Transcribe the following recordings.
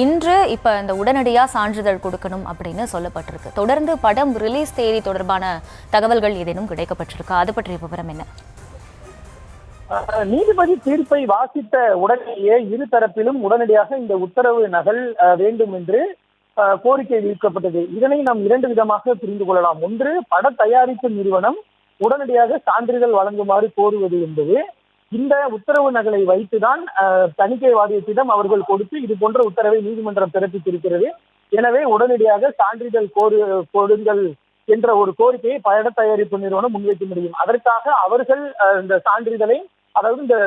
இன்று இப்ப இந்த உடனடியா சான்றிதழ் கொடுக்கணும் அப்படின்னு சொல்லப்பட்டிருக்கு. தொடர்ந்து படம் ரிலீஸ் தேதி தொடர்பான தகவல்கள் ஏதேனும் கிடைக்கப்பட்டிருக்கா? அது பற்றிய விவரம் என்ன? நீதிபதி தீர்ப்பை வாசித்த உடனேயே இரு தரப்பிலும் உடனடியாக இந்த உத்தரவு நகல் வேண்டும் என்று கோரிக்கை விடுக்கப்பட்டது. இதனை நாம் இரண்டு விதமாக புரிந்து கொள்ளலாம். ஒன்று, பட தயாரிப்பு நிறுவனம் உடனடியாக சான்றிதழ் வழங்குமாறு கோருவது என்பது இந்த உத்தரவு நகலை வைத்துதான் தணிக்கை வாரியத்திடம் அவர்கள் கொடுத்து இது போன்ற உத்தரவை நீதிமன்றம் பிறப்பித்திருக்கிறது, எனவே உடனடியாக சான்றிதழ் கொடுங்கள் என்ற ஒரு கோரிக்கையை பட தயாரிப்பு நிறுவனம் முன்வைக்க முடியும். அதற்காக அவர்கள் இந்த சான்றிதழை, அதாவது இந்த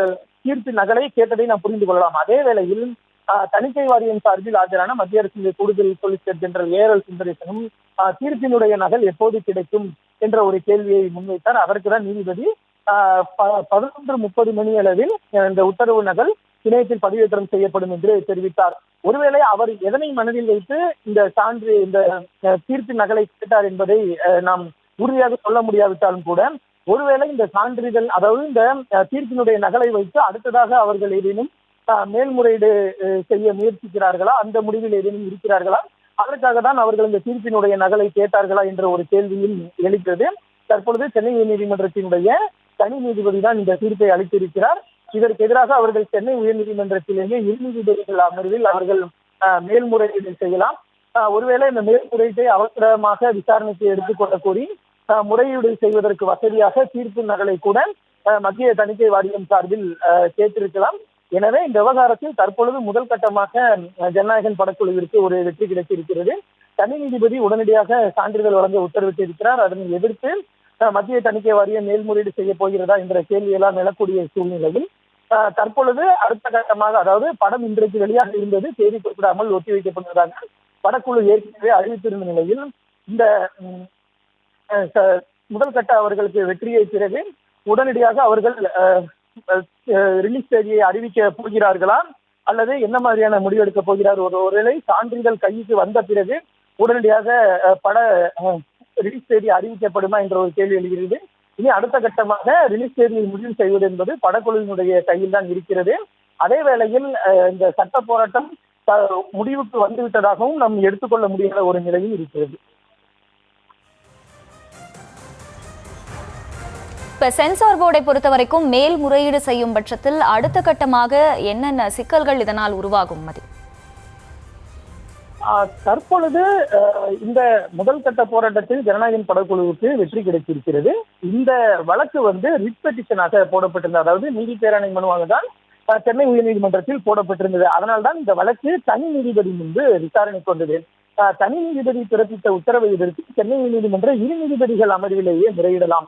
தீர்ப்பின் நகலை கேட்டதை நாம் புரிந்து கொள்ளலாம். அதே வேளையில் தணிக்கை வாரியம் சார்பில் ஆஜரான மத்திய அரசின் கூடுதல் சொலிசிட்டர் ஜெனரல் ஏஆர்எல் சுந்தரேசனும் தீர்ப்பினுடைய நகல் எப்போது கிடைக்கும் என்ற ஒரு கேள்வியை முன்வைத்தார். அதற்குதான் நீதிபதி 11:30 மணி அளவில் இந்த உத்தரவு நகல் இணையத்தில் பதிவேற்றம் செய்யப்படும் என்று தெரிவித்தார். ஒருவேளை அவர் எதனை மனதில் வைத்து இந்த தீர்ப்பின் நகலை கேட்டார் என்பதை நாம் உறுதியாக சொல்ல முடியாவிட்டாலும் கூட, ஒருவேளை இந்த சான்றிதழ், அதாவது இந்த தீர்ப்பினுடைய நகலை வைத்து அடுத்ததாக அவர்கள் ஏதேனும் மேல்முறையீடு செய்ய முயற்சிக்கிறார்களா, அந்த முடிவில் ஏதேனும் இருக்கிறார்களா, அதற்காக தான் அவர்கள் இந்த தீர்ப்பினுடைய நகலை கேட்டார்களா என்ற ஒரு கேள்வியும் எழுகிறது. தற்பொழுது சென்னை உயர்நீதிமன்றத்தினுடைய தனி நீதிபதி தான் இந்த தீர்ப்பை அளித்திருக்கிறார். இதற்கு எதிராக அவர்கள் சென்னை உயர்நீதிமன்றத்திலேயே இரு நீதிபதிகள் அமர்வில் அவர்கள் மேல்முறையீடு செய்யலாம். ஒருவேளை இந்த மேல்முறையீட்டை அவசரமாக விசாரணைக்கு எடுத்துக்கொள்ள கோரி முறையீடு செய்வதற்கு வசதியாக தீர்ப்பு நகலை கூட மத்திய தணிக்கை வாரியம் சார்பில் கேட்டிருக்கலாம். எனவே இந்த விவகாரத்தில் தற்பொழுது முதல் கட்டமாக ஜனநாயகன் படக்குழுவிற்கு ஒரு வெற்றி கிடைத்திருக்கிறது. தனி நீதிபதி உடனடியாக சான்றிதழ் வழங்க உத்தரவிட்டிருக்கிறார். அதனை எதிர்த்து மத்திய தணிக்கை வாரியம் மேல்முறையீடு செய்ய போகிறதா என்ற கேள்வியெல்லாம் எழக்கூடிய சூழ்நிலையில் தற்பொழுது அடுத்த கட்டமாக, அதாவது படம் இன்றைக்கு வெளியாக இருந்தது, தேதி குறிப்பிடாமல் ஒத்திவைக்கப்படுவதாக படக்குழு ஏற்கனவே அறிவித்திருந்த நிலையில் இந்த முதல் கட்ட அவர்களுக்கு வெற்றியை பிறகு உடனடியாக அவர்கள் ரிலீஸ் தேதியை அறிவிக்க போகிறார்களா அல்லது என்ன மாதிரியான முடிவெடுக்க போகிறார்? ஒருவேளை சான்றிதழ் கைக்கு வந்த பிறகு உடனடியாக பட ரிலீஸ் தேதி அறிவிக்கப்படுமா என்ற ஒரு கேள்வி எழுகிறது. இனி அடுத்த கட்டமாக ரிலீஸ் தேதியை முடிவு செய்வது என்பது படக்குழுவினுடைய கையில் தான் இருக்கிறது. அதே வேளையில் இந்த சட்ட போராட்டம் முடிவுக்கு வந்துவிட்டதாகவும் நாம் எடுத்துக்கொள்ள முடியாத ஒரு நிலையில் இருக்கிறது. இப்ப சென்சார் போர்டை பொறுத்த வரைக்கும் மேல்முறையீடு செய்யும் பட்சத்தில் அடுத்த கட்டமாக என்னென்ன சிக்கல்கள் இதனால் உருவாகும்? தற்பொழுது இந்த முதல் கட்ட போராட்டத்தில் ஜனநாயகன் படக்குழுவுக்கு வெற்றி கிடைத்திருக்கிறது. இந்த வழக்கு ரிட் பெட்டிஷனாக போடப்பட்டிருந்தது, அதாவது நீதி பேராணை மனுவாக தான் சென்னை உயர்நீதிமன்றத்தில் போடப்பட்டிருந்தது. அதனால்தான் இந்த வழக்கு தனி நீதிபதி முன்பு விசாரணை கொண்டது. தனி நீதிபதி பிறப்பித்த உத்தரவை எதிர்த்து சென்னை உயர்நீதிமன்ற இரு நீதிபதிகள் அமர்விலேயே முறையிடலாம்.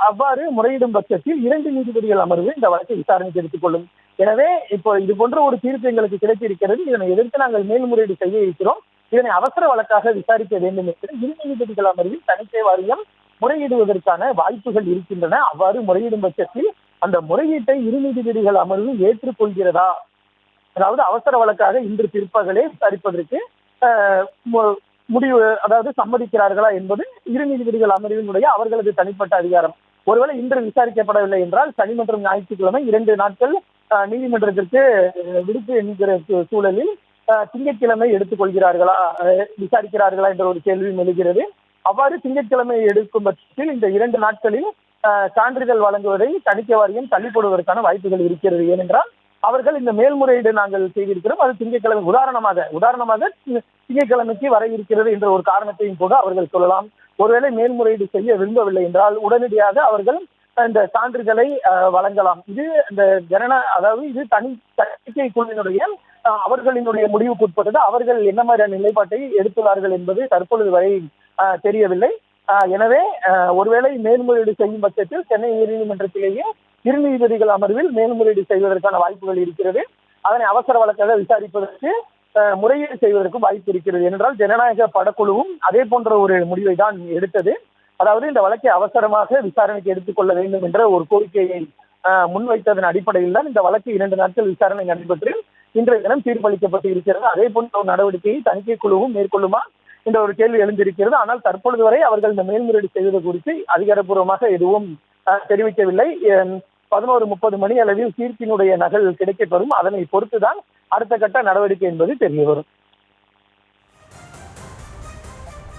அவ்வாறு முறையிடும் பட்சத்தில் 2 நீதிபதிகள் அமர்வு இந்த வழக்கை விசாரணைக்கு எடுத்துக்கொள்ளும். எனவே இப்போ இது போன்ற ஒரு தீர்ப்பு எங்களுக்கு கிடைத்திருக்கிறது, இதனை எதிர்த்து நாங்கள் மேல்முறையீடு செய்ய இருக்கிறோம், இதனை அவசர வழக்காக விசாரிக்க வேண்டும் என்று இரு நீதிபதிகள் அமர்வில் தணிக்கை வாரியம் முறையிடுவதற்கான வாய்ப்புகள் இருக்கின்றன. அவ்வாறு முறையிடும் பட்சத்தில் அந்த முறையீட்டை இரு நீதிபதிகள் அமர்வு ஏற்றுக்கொள்கிறதா, அதாவது அவசர வழக்காக இன்று பிற்பகலே விசாரிப்பதற்கு முடிவு, அதாவது சம்மதிக்கிறார்களா என்பது இரு நீதிபதிகள் அமர்வினுடைய அவர்களது தனிப்பட்ட அதிகாரம். ஒருவேளை இன்று விசாரிக்கப்படவில்லை என்றால் சனி மற்றும் ஞாயிற்றுக்கிழமை 2 நாட்கள் நீதிமன்றத்திற்கு விடுப்பு என்கிற சூழலில் திங்கட்கிழமை எடுத்துக்கொள்கிறார்களா, விசாரிக்கிறார்களா என்ற ஒரு கேள்வியும் எழுகிறது. அவ்வாறு திங்கட்கிழமை எடுக்கும் பட்சத்தில் இந்த 2 நாட்களில் சான்றிதழ் வழங்குவதை தணிக்கை வாரியம் தள்ளி போடுவதற்கான வாய்ப்புகள் இருக்கிறது. ஏனென்றால் அவர்கள் இந்த மேல்முறையீடு நாங்கள் செய்திருக்கிறோம், அது திங்கட்கிழமை உதாரணமாக திங்கட்கிழமைக்கு வர இருக்கிறது என்ற ஒரு காரணத்தையும் கூட அவர்கள் சொல்லலாம். ஒருவேளை மேல்முறையீடு செய்ய விரும்பவில்லை என்றால் உடனடியாக அவர்கள் இந்த சான்றிதழை வழங்கலாம். இது இந்த அதாவது இது தணிக்கை குழுவினுடைய அவர்களினுடைய முடிவுக்கு உட்பட்டது. அவர்கள் என்ன மாதிரியான நிலைப்பாட்டை எடுத்துள்ளார்கள் என்பது தற்பொழுது வரை தெரியவில்லை. எனவே ஒருவேளை மேல்முறையீடு செய்யும் பட்சத்தில் சென்னை உயர்நீதிமன்றத்திலேயே இரு நீதிபதிகள் அமர்வில் மேல்முறையீடு செய்வதற்கான வாய்ப்புகள் இருக்கிறது. அதனை அவசர வழக்காக விசாரிப்பதற்கு முறையீடு செய்வதற்கும் வாய்ப்பு இருக்கிறது. என்றால் ஜனநாயக படக்குழுவும் அதே போன்ற ஒரு முடிவை தான் எடுத்தது. அதாவது இந்த வழக்கை அவசரமாக விசாரணைக்கு எடுத்துக்கொள்ள வேண்டும் என்ற ஒரு கோரிக்கையை முன்வைத்ததன் அடிப்படையில் தான் இந்த வழக்கு 2 நாட்கள் விசாரணை நடைபெற்று இன்றைய தினம் தீர்ப்பளிக்கப்பட்டு இருக்கிறது. அதே போன்ற ஒரு நடவடிக்கையை தணிக்கை குழுவும் மேற்கொள்ளுமா என்ற ஒரு கேள்வி எழுந்திருக்கிறது. ஆனால் தற்பொழுது வரை அவர்கள் இந்த மேல்முறையீடு செய்வது குறித்து அதிகாரப்பூர்வமாக எதுவும் தெரிவிக்கவில்லை. 11:30 மணி அளவில் தீர்ப்பினுடைய நகல் கிடைக்கப்பெறும். அதனை பொறுத்துதான் அடுத்த கட்ட நடவடிக்கை என்பது தெரிய வரும்.